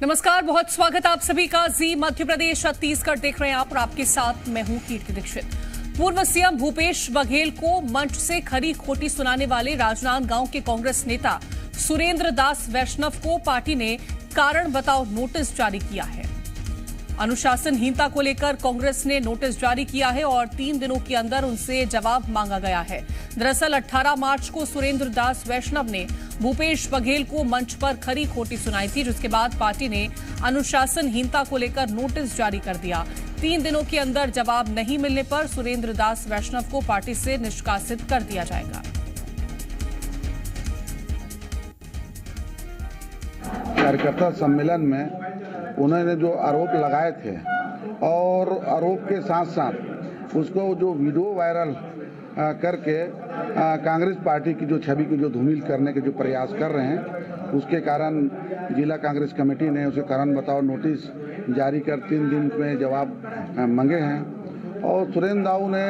नमस्कार, बहुत स्वागत आप सभी का। जी मध्य प्रदेश छत्तीसगढ़ देख रहे हैं आप और आपके साथ मैं हूं कीर्ति दीक्षित। पूर्व सीएम भूपेश बघेल को मंच से खरी खोटी सुनाने वाले राजनांदगांव के कांग्रेस नेता सुरेंद्र दास वैष्णव को पार्टी ने कारण बताओ नोटिस जारी किया है। अनुशासनहीनता को लेकर कांग्रेस ने नोटिस जारी किया है और 3 दिनों के अंदर उनसे जवाब मांगा गया है। दरअसल 18 मार्च को सुरेंद्र दास वैष्णव ने भूपेश बघेल को मंच पर खरी खोटी सुनाई थी, जिसके बाद पार्टी ने अनुशासनहीनता को लेकर नोटिस जारी कर दिया। 3 दिनों के अंदर जवाब नहीं मिलने पर सुरेंद्र दास वैष्णव को पार्टी से निष्कासित कर दिया जाएगा। कार्यकर्ता सम्मेलन में उन्होंने जो आरोप लगाए थे और आरोप के साथ साथ उसको जो वीडियो वायरल करके कांग्रेस पार्टी की जो छवि की जो धूमिल करने के जो प्रयास कर रहे हैं, उसके कारण जिला कांग्रेस कमेटी ने उसे कारण बताओ नोटिस जारी कर 3 दिन में जवाब मांगे हैं। और सुरेंद्र दाऊ ने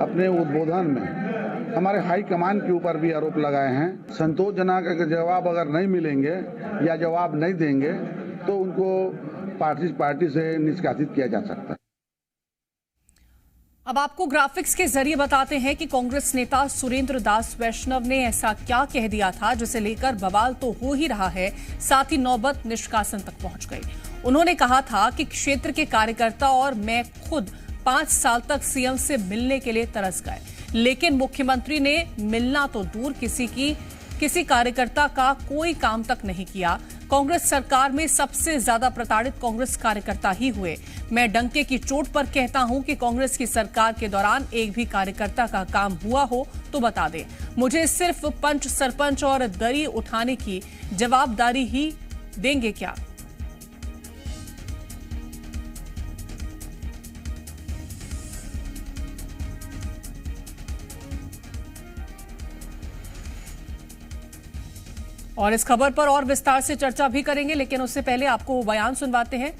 अपने उद्बोधन में हमारे हाई कमान के ऊपर भी आरोप लगाए हैं। संतोषजनक जवाब अगर नहीं मिलेंगे या जवाब नहीं देंगे तो उनको पार्टी से निष्कासित किया जा सकता है। अब आपको ग्राफिक्स के जरिए बताते हैं कि कांग्रेस नेता सुरेंद्र दास वैष्णव ने ऐसा क्या कह दिया था जिसे लेकर बवाल तो हो ही रहा है, साथ ही नौबत निष्कासन तक पहुंच गई। उन्होंने कहा था कि क्षेत्र के कार्यकर्ता और मैं खुद 5 साल तक सीएम से मिलने के लिए तरस गए, लेकिन मुख्यमंत्री ने मिलना तो दूर किसी कार्यकर्ता का कोई काम तक नहीं किया। कांग्रेस सरकार में सबसे ज्यादा प्रताड़ित कांग्रेस कार्यकर्ता ही हुए। मैं डंके की चोट पर कहता हूं कि कांग्रेस की सरकार के दौरान एक भी कार्यकर्ता का काम हुआ हो तो बता दें। मुझे सिर्फ पंच सरपंच और दरी उठाने की जवाबदारी ही देंगे क्या? और इस खबर पर और विस्तार से चर्चा भी करेंगे, लेकिन उससे पहले आपको वो बयान सुनवाते हैं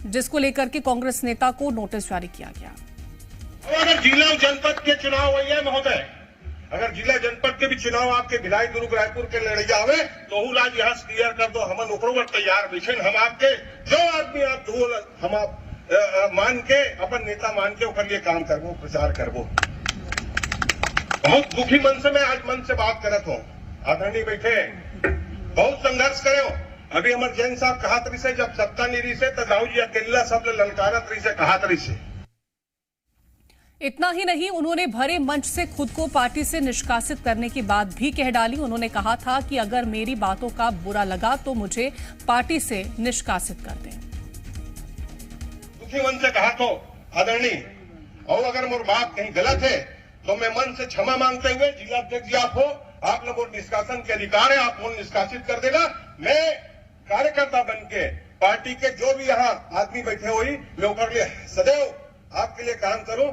जिसको लेकर के कांग्रेस नेता को नोटिस जारी किया गया। अगर जिला जनपद के चुनाव हुई है महोदय, अगर जिला जनपद के भी चुनाव आपके भिलाई दुर्ग रायपुर के लड़े जावे तो लाज यहाँ क्लियर कर दो। हम ओकरों तैयार मिशन हम आपके जो आदमी आप धो हम आप मान के अपन नेता मान के ओकर लिए काम करबो, प्रचार करबो। बहुत दुखी मन से मैं आज मन से बात करत हूँ। आदरणीय बैठे बहुत संघर्ष करो। अभी अमर जैन साहब कहा तरी से जब सत्ता नहीं रही से तो राहुल जी अकेला सब ललकारा तरी से कहा तरी से। इतना ही नहीं, उन्होंने भरे मंच से खुद को पार्टी से निष्कासित करने की बात भी कह डाली। उन्होंने कहा था कि अगर मेरी बातों का बुरा लगा तो मुझे पार्टी से निष्कासित कर दें। दुखी मन से कहा तो आदरणीय, और अगर मोर बात कहीं गलत है तो मैं मन से क्षमा मांगते हुए जिला अध्यक्ष जी आप हो, आप लोगों को निष्कासन के अधिकार है, आप मुझे निष्कासित कर देना। मैं कार्यकर्ता बन के पार्टी के जो भी यहाँ आदमी बैठे हुई मैं उनके लिए सदैव आपके लिए काम करूं।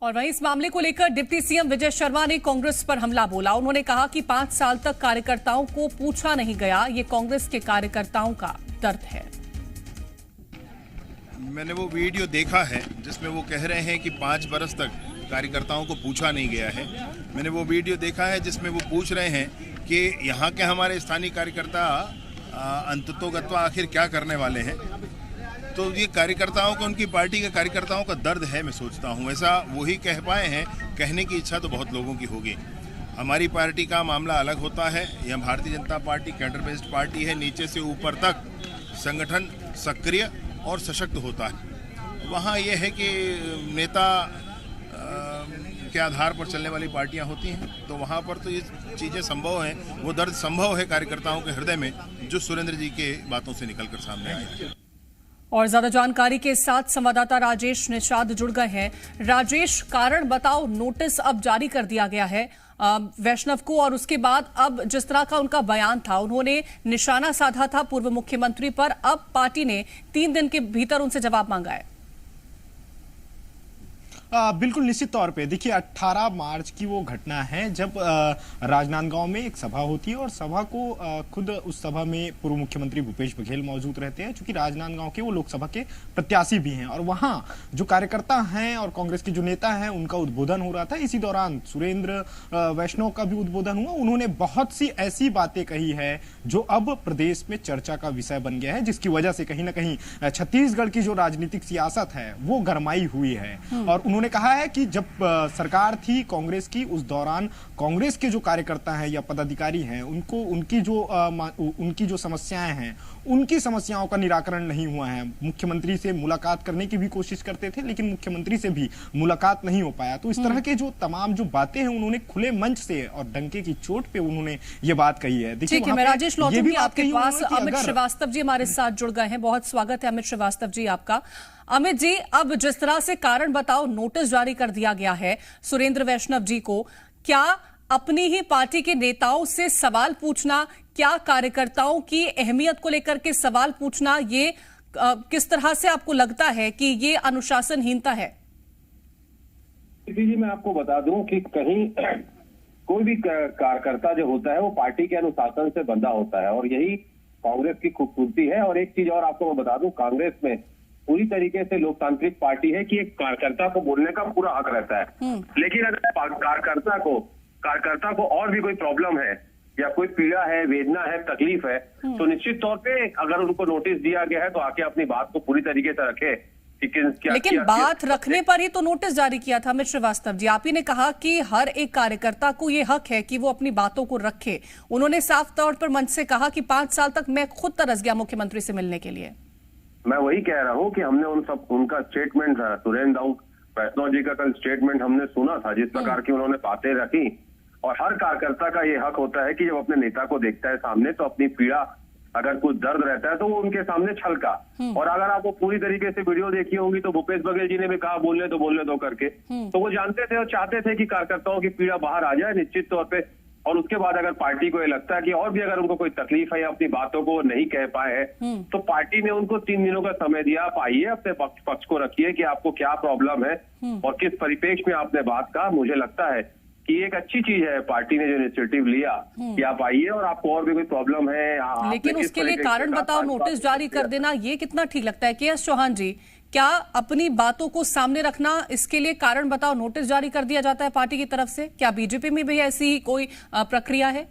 और वहीं इस मामले को लेकर डिप्टी सीएम विजय शर्मा ने कांग्रेस पर हमला बोला। उन्होंने कहा कि 5 साल तक कार्यकर्ताओं को पूछा नहीं गया, ये कांग्रेस के कार्यकर्ताओं का दर्द है। मैंने वो वीडियो देखा है जिसमें वो कह रहे हैं कि 5 बरस तक कार्यकर्ताओं को पूछा नहीं गया है। मैंने वो वीडियो देखा है जिसमें वो पूछ रहे हैं कि यहाँ के हमारे स्थानीय कार्यकर्ता अंततोगत्वा आखिर क्या करने वाले हैं। तो ये कार्यकर्ताओं को, उनकी पार्टी के कार्यकर्ताओं का दर्द है, मैं सोचता हूँ ऐसा वही कह पाए हैं। कहने की इच्छा तो बहुत लोगों की होगी। हमारी पार्टी का मामला अलग होता है। यह Bharatiya Janata party cadre based party है, नीचे से ऊपर तक संगठन सक्रिय और सशक्त होता है। वहाँ ये है कि नेता के आधार पर चलने वाली पार्टियां होती हैं, तो वहां पर तो ये चीजें संभव हैं, वो दर्द संभव है कार्यकर्ताओं के हृदय में, जो सुरेंद्र जी के बातों से निकलकर सामने आए। और ज्यादा जानकारी के साथ संवाददाता राजेश निषाद जुड़ गए हैं। राजेश, कारण बताओ नोटिस अब जारी कर दिया गया है वैष्णव को, और उसके बाद अब जिस तरह का उनका बयान था, उन्होंने निशाना साधा था पूर्व मुख्यमंत्री पर, अब पार्टी ने 3 दिन के भीतर उनसे जवाब मांगा है। बिल्कुल निश्चित तौर पे देखिए 18 मार्च की वो घटना है जब राजनांदगांव में एक सभा होती है और सभा को खुद उस सभा में पूर्व मुख्यमंत्री भूपेश बघेल मौजूद रहते हैं, क्योंकि राजनांदगांव के वो लोकसभा के प्रत्याशी भी हैं और वहां जो कार्यकर्ता हैं और कांग्रेस के जो नेता हैं उनका उद्बोधन हो रहा था। इसी दौरान सुरेंद्र वैष्णव का भी उद्बोधन हुआ। उन्होंने बहुत सी ऐसी बातें कही है जो अब प्रदेश में चर्चा का विषय बन गया है, जिसकी वजह से कहीं ना कहीं छत्तीसगढ़ की जो राजनीतिक सियासत है वो गरमाई हुई है। और उन्होंने कहा है कि जब सरकार थी कांग्रेस की, उस दौरान कांग्रेस के जो कार्यकर्ता हैं या पदाधिकारी हैं उनको उनकी जो समस्याएं हैं उनकी समस्याओं का निराकरण नहीं हुआ है। मुख्यमंत्री से मुलाकात करने की भी कोशिश करते थे लेकिन मुख्यमंत्री से भी मुलाकात नहीं हो पाया। तो इस तरह के जो तमाम जो बातें हैं उन्होंने खुले मंच से और डंके की चोट पे उन्होंने ये बात कही है। देखिए मैं राजेश लौटूंगी आपके पास। अमित श्रीवास्तव जी हमारे साथ जुड़ गए हैं, बहुत स्वागत है अमित श्रीवास्तव जी आपका। अमित जी, अब जिस तरह से कारण बताओ नोटिस जारी कर दिया गया है सुरेंद्र वैष्णव जी को, क्या अपनी ही पार्टी के नेताओं से सवाल पूछना, क्या कार्यकर्ताओं की अहमियत को लेकर के सवाल पूछना, ये किस तरह से आपको लगता है कि ये अनुशासनहीनता है? जी मैं आपको बता दूं कि कहीं कोई भी कार्यकर्ता जो होता है वो पार्टी के अनुशासन से बंधा होता है और यही कांग्रेस की खूबसूरती है। और एक चीज और आपको मैं बता दूं, कांग्रेस में पूरी तरीके से लोकतांत्रिक पार्टी है कि एक कार्यकर्ता को बोलने का पूरा हक रहता है। लेकिन अगर कार्यकर्ता को और भी कोई प्रॉब्लम है या कोई पीड़ा है, वेदना है, तकलीफ है, तो निश्चित तौर पे अगर उनको नोटिस दिया गया है तो आके अपनी बात को पूरी तरीके से रखे। लेकिन बात रखने पर ही तो नोटिस जारी किया था अमित श्रीवास्तव जी। आप ही ने कहा कि हर एक कार्यकर्ता को ये हक है कि वो अपनी बातों को रखे। उन्होंने साफ तौर पर मंच से कहा कि 5 साल तक मैं खुद तरस गया मुख्यमंत्री से मिलने के लिए। मैं वही कह रहा हूँ कि हमने उनका स्टेटमेंट, सुरेंद्र वैष्णव जी का कल स्टेटमेंट हमने सुना था, जिस प्रकार की उन्होंने बातें रखी। और हर कार्यकर्ता का ये हक होता है कि जब अपने नेता को देखता है सामने तो अपनी पीड़ा, अगर कुछ दर्द रहता है तो वो उनके सामने छलका। और अगर आप वो पूरी तरीके से वीडियो देखी होंगी तो भूपेश बघेल जी ने भी कहा बोलने दो करके। तो वो जानते थे और चाहते थे कि कार्यकर्ताओं की पीड़ा बाहर आ जाए निश्चित तौर पे। और उसके बाद अगर पार्टी को ये लगता है कि और भी अगर उनको कोई तकलीफ है या अपनी बातों को नहीं कह पाए हैं तो पार्टी ने उनको 3 दिनों का समय दिया। आप आइए, अपने पक्ष को रखिए कि आपको क्या प्रॉब्लम है और किस परिप्रेक्ष्य में आपने बात कहा। मुझे लगता है कि एक अच्छी चीज है पार्टी ने जो इनिशिएटिव लिया कि आप आइए और आपको और भी कोई प्रॉब्लम है। लेकिन उसके लिए कारण बताओ नोटिस जारी कर देना ये कितना ठीक लगता है? के.एस. चौहान जी, क्या अपनी बातों को सामने रखना, इसके लिए कारण बताओ नोटिस जारी कर दिया जाता है पार्टी की तरफ से? क्या बीजेपी में भी ऐसी ही कोई प्रक्रिया है?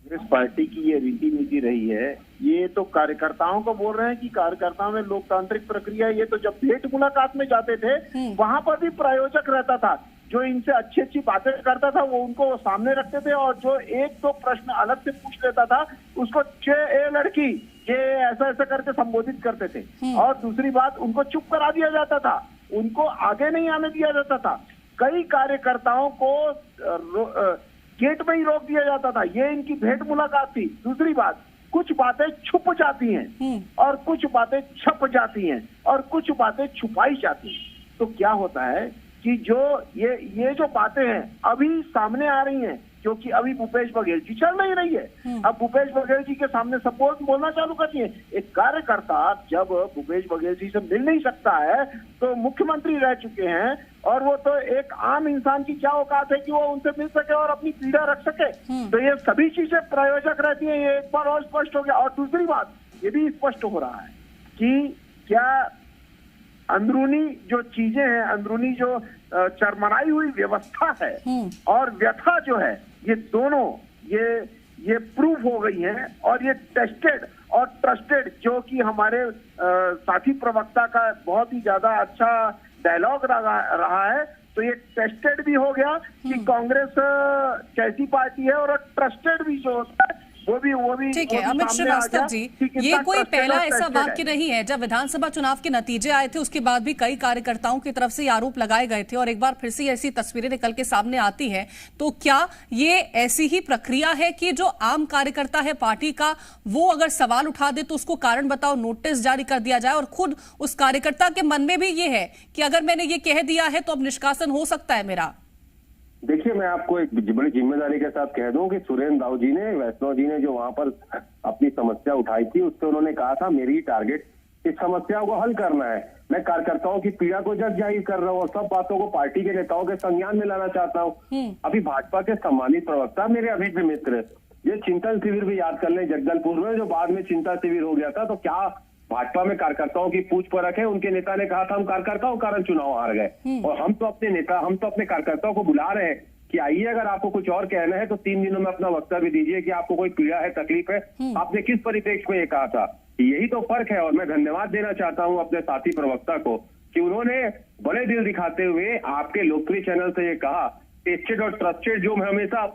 इस पार्टी की ये रीति नीति रही है। ये तो कार्यकर्ताओं को बोल रहे हैं कि कार्यकर्ताओं में लोकतांत्रिक प्रक्रिया। ये तो जब भेंट मुलाकात में जाते थे वहां पर भी प्रायोजक रहता था, जो इनसे अच्छी अच्छी बातें करता था वो उनको सामने रखते थे और जो 1-2 प्रश्न अलग से पूछ लेता था उसको ए लड़की ये ऐसा ऐसा करके संबोधित करते थे। और दूसरी बात, उनको चुप करा दिया जाता था, उनको आगे नहीं आने दिया जाता था। कई कार्यकर्ताओं को गेट में ही रोक दिया जाता था। ये इनकी भेंट मुलाकात थी। दूसरी बात, कुछ बातें छुप जाती हैं और कुछ बातें छप जाती हैं और कुछ बातें छुपाई जाती हैं। तो क्या होता है कि जो ये जो बातें हैं अभी सामने आ रही हैं, क्योंकि अभी भूपेश बघेल जी चल नहीं रही है। अब भूपेश बघेल जी के सामने सपोर्ट बोलना चालू कर दिए। एक कार्यकर्ता जब भूपेश बघेल जी से मिल नहीं सकता है तो मुख्यमंत्री रह चुके हैं और वो तो एक आम इंसान की क्या औकात है कि वो उनसे मिल सके और अपनी पीड़ा रख सके। तो ये सभी चीजें प्रायोजक रहती है। ये एक बार और स्पष्ट हो गया। और दूसरी बात ये भी स्पष्ट हो रहा है कि क्या अंदरूनी जो चीजें हैं, अंदरूनी जो चरमराई हुई व्यवस्था है और व्यथा जो है, ये दोनों ये प्रूफ हो गई हैं और ये टेस्टेड और ट्रस्टेड, जो कि हमारे साथी प्रवक्ता का बहुत ही ज्यादा अच्छा डायलॉग रहा है। तो ये टेस्टेड भी हो गया कि कांग्रेस कैसी पार्टी है और ट्रस्टेड भी जो होता है वो भी ठीक है। अमित श्रीवास्तव जी, ये कोई पहला ऐसा वाक्य नहीं है। जब विधानसभा चुनाव के नतीजे आए थे उसके बाद भी कई कार्यकर्ताओं की तरफ से आरोप लगाए गए थे और एक बार फिर से ऐसी तस्वीरें निकल के सामने आती हैं। तो क्या ये ऐसी ही प्रक्रिया है कि जो आम कार्यकर्ता है पार्टी का, वो अगर सवाल उठा दे तो उसको कारण बताओ नोटिस जारी कर दिया जाए और खुद उस कार्यकर्ता के मन में भी ये है कि अगर मैंने ये कह दिया है तो अब निष्कासन हो सकता है मेरा? देखिए, मैं आपको एक बड़ी जिम्मेदारी के साथ कह दूं कि सुरेंद्र दाऊ जी ने, वैष्णव जी ने जो वहां पर अपनी समस्या उठाई थी उससे उन्होंने कहा था मेरी टारगेट इस समस्या को हल करना है। मैं कार्यकर्ताओं की पीड़ा को जग जाहिर कर रहा हूँ और सब बातों को पार्टी के नेताओं के संज्ञान में लाना चाहता हूँ। अभी भाजपा के सम्मानित प्रवक्ता मेरे अभी भी मित्र, ये चिंतन शिविर भी याद कर लें जगदलपुर में, जो बाद में चिंता शिविर हो गया था, तो क्या भाजपा में कार्यकर्ताओं की पूछ पर रखे, उनके नेता ने कहा था हम कार्यकर्ताओं के कारण चुनाव हार गए, और हम तो अपने कार्यकर्ताओं को बुला रहे हैं कि आइए, अगर आपको कुछ और कहना है तो 3 दिनों में अपना वक्तव्य दीजिए कि आपको कोई पीड़ा है, तकलीफ है, आपने किस परिप्रेक्ष्य में ये कहा था। यही तो फर्क है। और मैं धन्यवाद देना चाहता हूं अपने साथी प्रवक्ता को कि उन्होंने बड़े दिल दिखाते हुए आपके लोकप्रिय चैनल से ये कहा, टेस्टेड और ट्रस्टेड, जो मैं हमेशा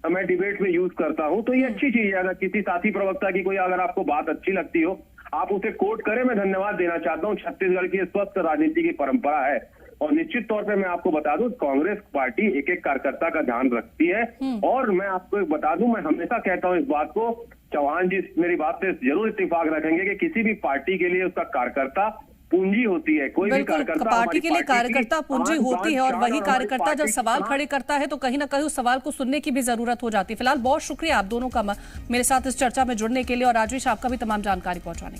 मैं डिबेट में यूज करता हूं, तो ये अच्छी चीज है। अगर किसी साथी प्रवक्ता की कोई अगर आपको बात अच्छी लगती हो, आप उसे कोट करें, मैं धन्यवाद देना चाहता हूं। छत्तीसगढ़ की स्वस्थ राजनीति की परंपरा है, और निश्चित तौर पे मैं आपको बता दूं, कांग्रेस पार्टी एक एक कार्यकर्ता का ध्यान रखती है। और मैं आपको एक बता दूं, मैं हमेशा कहता हूं इस बात को, चौहान जी मेरी बात से जरूर इत्तेफाक रखेंगे कि किसी भी पार्टी के लिए उसका कार्यकर्ता पूंजी होती है। कोई भी कार्यकर्ता पार्टी के लिए कार्यकर्ता पूंजी होती है, और वही कार्यकर्ता जब सवाल खड़े करता है तो कहीं ना कहीं उस सवाल को सुनने की भी जरूरत हो जाती है। फिलहाल बहुत शुक्रिया आप दोनों का मेरे साथ इस चर्चा में जुड़ने के लिए, और राजेश आपका भी तमाम जानकारी पहुंचाने के लिए।